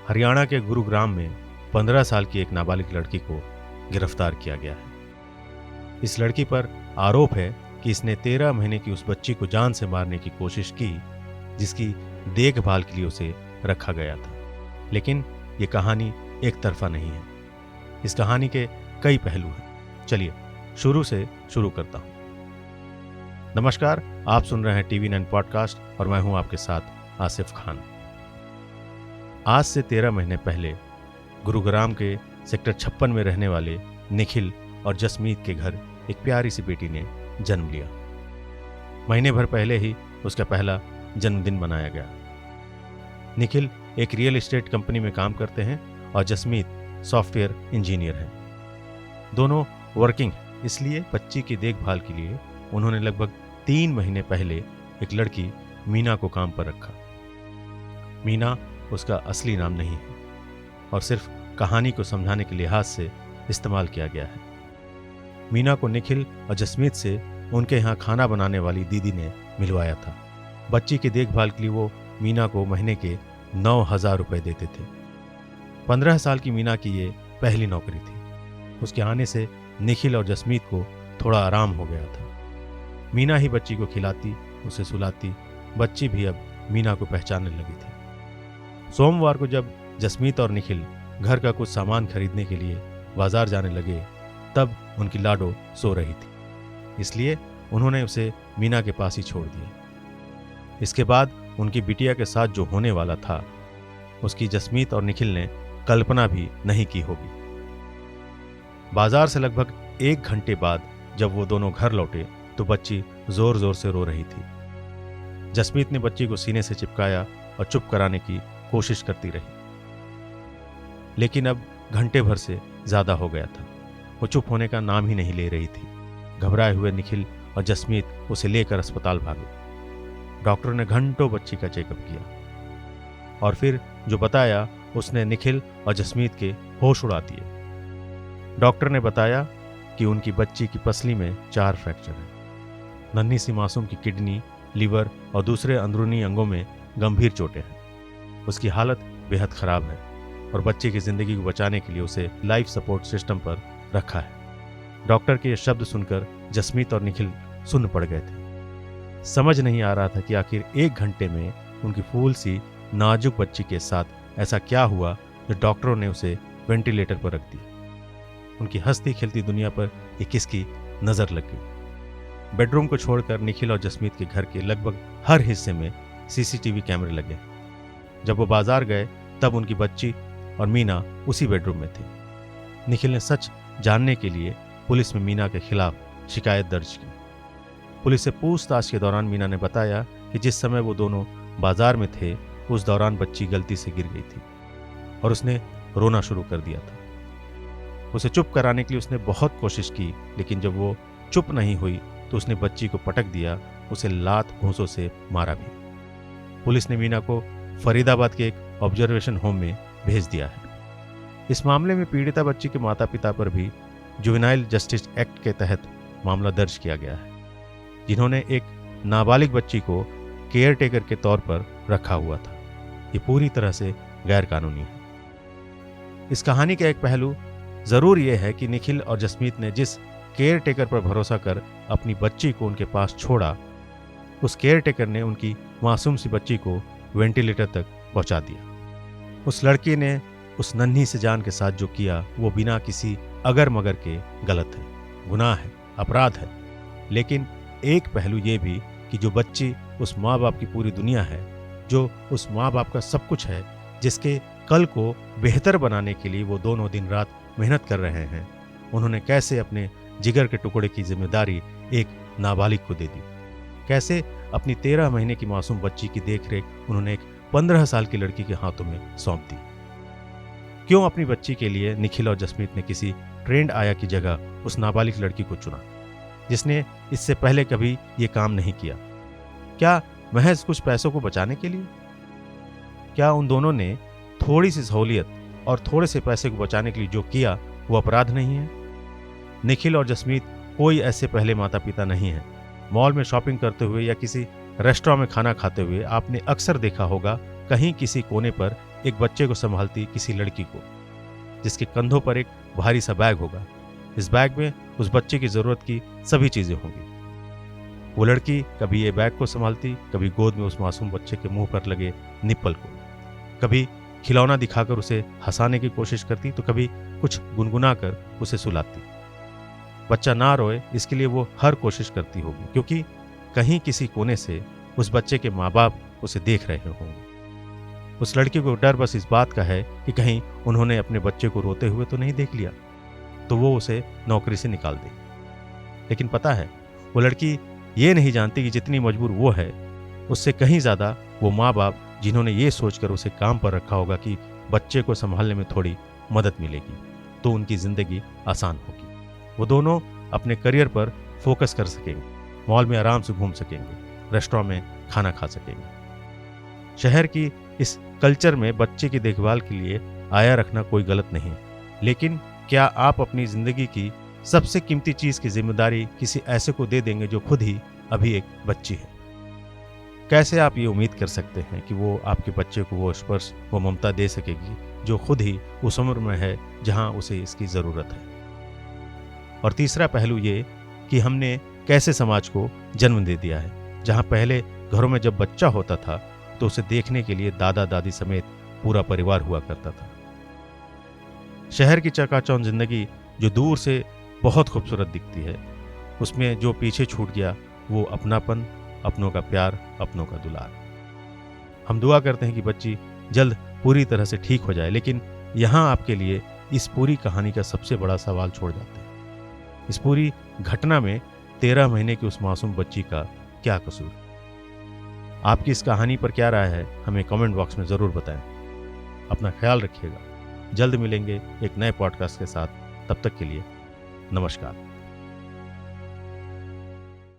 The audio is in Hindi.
हरियाणा के गुरुग्राम में 15 साल की एक नाबालिग लड़की को गिरफ्तार किया गया है। इस लड़की पर आरोप है कि इसने 13 महीने की उस बच्ची को जान से मारने की कोशिश की जिसकी देखभाल के लिए उसे रखा गया था। लेकिन ये कहानी एक तरफा नहीं है। इस कहानी के कई पहलू हैं। चलिए शुरू से शुरू करता हूं। नमस्कार, आप सुन रहे हैं TV9 पॉडकास्ट और मैं हूं आपके साथ आसिफ खान। आज से 13 महीने पहले गुरुग्राम के सेक्टर 56 में रहने वाले निखिल और जसमीत के घर एक प्यारी सी बेटी ने जन्म लिया। महीने भर पहले ही उसका पहला जन्मदिन मनाया गया। निखिल एक रियल एस्टेट कंपनी में काम करते हैं और जसमीत सॉफ्टवेयर इंजीनियर हैं। दोनों वर्किंग, इसलिए बच्ची की देखभाल के लिए उन्होंने लगभग 3 महीने पहले एक लड़की मीना को काम पर रखा। मीना उसका असली नाम नहीं है और सिर्फ कहानी को समझाने के लिहाज से इस्तेमाल किया गया है। मीना को निखिल और जसमीत से उनके यहाँ खाना बनाने वाली दीदी ने मिलवाया था। बच्ची की देखभाल के लिए वो मीना को महीने के 9,000 रुपये देते थे। 15 साल की मीना की ये पहली नौकरी थी। उसके आने से निखिल और जसमीत को थोड़ा आराम हो गया था। मीना ही बच्ची को खिलाती, उसे सुलाती। बच्ची भी अब मीना को पहचानने लगी थी। सोमवार को जब जसमीत और निखिल घर का कुछ सामान खरीदने के लिए बाजार जाने लगे, तब उनकी लाडो सो रही थी, इसलिए उन्होंने उसे मीना के पास ही छोड़ दिया। इसके बाद उनकी बिटिया के साथ जो होने वाला था, उसकी जसमीत और निखिल ने कल्पना भी नहीं की होगी। बाजार से लगभग 1 घंटे बाद जब वो दोनों घर लौटे तो बच्ची जोर जोर से रो रही थी। जसमीत ने बच्ची को सीने से चिपकाया और चुप कराने की कोशिश करती रही, लेकिन अब घंटे भर से ज्यादा हो गया था। वो चुप होने का नाम ही नहीं ले रही थी। घबराए हुए निखिल और जसमीत उसे लेकर अस्पताल भागे। डॉक्टर ने घंटों बच्ची का चेकअप किया और फिर जो बताया उसने निखिल और जसमीत के होश उड़ा दिए। डॉक्टर ने बताया कि उनकी बच्ची की पसली में 4 फ्रैक्चर हैं। नन्ही सी मासूम की किडनी, लीवर और दूसरे अंदरूनी अंगों में गंभीर चोटें हैं। उसकी हालत बेहद खराब है और बच्चे की जिंदगी को बचाने के लिए उसे लाइफ सपोर्ट सिस्टम पर रखा है। डॉक्टर के ये शब्द सुनकर जसमीत और निखिल सुन्न पड़ गए थे। समझ नहीं आ रहा था कि आखिर 1 घंटे में उनकी फूल सी नाजुक बच्ची के साथ ऐसा क्या हुआ जो डॉक्टरों ने उसे वेंटिलेटर पर रख दिया। उनकी हंसती खिलती दुनिया पर ये किसकी नजर लग गई। बेडरूम को छोड़कर निखिल और जसमीत के घर के लगभग हर हिस्से में CCTV कैमरे लगे। जब वो बाजार गए तब उनकी बच्ची और मीना उसी बेडरूम में थी। निखिल ने सच जानने के लिए पुलिस में मीना के खिलाफ शिकायत दर्ज की। पुलिस से पूछताछ के दौरान मीना ने बताया कि जिस समय वो दोनों बाजार में थे उस दौरान बच्ची गलती से गिर गई थी और उसने रोना शुरू कर दिया था। उसे चुप कराने के लिए उसने बहुत कोशिश की, लेकिन जब वो चुप नहीं हुई तो उसने बच्ची को पटक दिया, उसे लात घूंसों से मारा भी। पुलिस ने मीना को फरीदाबाद के एक ऑब्जर्वेशन होम में भेज दिया है। इस मामले में पीड़िता बच्ची के माता पिता पर भी जुवेनाइल जस्टिस एक्ट के तहत मामला दर्ज किया गया है, जिन्होंने एक नाबालिग बच्ची को केयर टेकर के तौर पर रखा हुआ था। ये पूरी तरह से गैर कानूनी है। इस कहानी का एक पहलू जरूर यह है कि निखिल और जसमीत ने जिस केयर टेकर पर भरोसा कर अपनी बच्ची को उनके पास छोड़ा, उस केयर टेकर ने उनकी मासूम सी बच्ची को वेंटिलेटर तक पहुंचा दिया। उस लड़की ने उस नन्ही से जान के साथ जो किया वो बिना किसी अगर मगर के गलत है, गुनाह है, अपराध है। लेकिन एक पहलू ये भी कि जो बच्ची उस माँ बाप की पूरी दुनिया है, जो उस माँ बाप का सब कुछ है, जिसके कल को बेहतर बनाने के लिए वो दोनों दिन रात मेहनत कर रहे हैं, उन्होंने कैसे अपने जिगर के टुकड़े की जिम्मेदारी एक नाबालिग को दे दी। कैसे अपनी 13 महीने की मासूम बच्ची की देखरेख उन्होंने एक 15 साल की लड़की के हाथों में सौंप दी। क्यों अपनी बच्ची के लिए निखिल और जसमीत ने किसी ट्रेंड आया की जगह उस नाबालिग लड़की को चुना, जिसने इससे पहले कभी ये काम नहीं किया? क्या महज कुछ पैसों को बचाने के लिए? क्या उन दोनों ने थोड़ी सी सहूलियत और थोड़े से पैसे को बचाने के लिए जो किया वो अपराध नहीं है? निखिल और जसमीत कोई ऐसे पहले माता पिता नहीं हैं। मॉल में शॉपिंग करते हुए या किसी रेस्टोरेंट में खाना खाते हुए आपने अक्सर देखा होगा कहीं किसी कोने पर एक बच्चे को संभालती किसी लड़की को, जिसके कंधों पर एक भारी सा बैग होगा। इस बैग में उस बच्चे की जरूरत की सभी चीजें होंगी। वो लड़की कभी ये बैग को संभालती, कभी गोद में उस मासूम बच्चे के मुंह पर लगे निप्पल को, कभी खिलौना दिखाकर उसे हंसाने की कोशिश करती, तो कभी कुछ गुनगुना कर उसे सुलाती। बच्चा ना रोए इसके लिए वो हर कोशिश करती होगी, क्योंकि कहीं किसी कोने से उस बच्चे के माँ बाप उसे देख रहे होंगे। उस लड़की को डर बस इस बात का है कि कहीं उन्होंने अपने बच्चे को रोते हुए तो नहीं देख लिया, तो वो उसे नौकरी से निकाल दे। लेकिन पता है, वो लड़की ये नहीं जानती कि जितनी मजबूर वो है, उससे कहीं ज्यादा वो माँ बाप, जिन्होंने ये सोचकर उसे काम पर रखा होगा कि बच्चे को संभालने में थोड़ी मदद मिलेगी तो उनकी जिंदगी आसान होगी। वो दोनों अपने करियर पर फोकस कर सकेंगे, मॉल में आराम से घूम सकेंगे, रेस्टोरेंट में खाना खा सकेंगे। शहर की इस कल्चर में बच्चे की देखभाल के लिए आया रखना कोई गलत नहीं है, लेकिन क्या आप अपनी जिंदगी की सबसे कीमती चीज की जिम्मेदारी किसी ऐसे को दे देंगे जो खुद ही अभी एक बच्ची है? कैसे आप ये उम्मीद कर सकते हैं कि वो आपके बच्चे को वो स्पर्श, वो ममता दे सकेगी जो खुद ही उस उम्र में है जहां उसे इसकी जरूरत है? और तीसरा पहलू ये कि हमने कैसे समाज को जन्म दे दिया है, जहां पहले घरों में जब बच्चा होता था तो उसे देखने के लिए दादा दादी समेत पूरा परिवार हुआ करता था। शहर की चकाचौंध जिंदगी जो दूर से बहुत खूबसूरत दिखती है, उसमें जो पीछे छूट गया वो अपनापन, अपनों का प्यार, अपनों का दुलार। हम दुआ करते हैं कि बच्ची जल्द पूरी तरह से ठीक हो जाए, लेकिन यहाँ आपके लिए इस पूरी कहानी का सबसे बड़ा सवाल छोड़ जाते हैं। इस पूरी घटना में 13 महीने की उस मासूम बच्ची का क्या कसूर? आपकी इस कहानी पर क्या राय है, हमें कमेंट बॉक्स में जरूर बताएं। अपना ख्याल रखिएगा। जल्द मिलेंगे एक नए पॉडकास्ट के साथ। तब तक के लिए नमस्कार।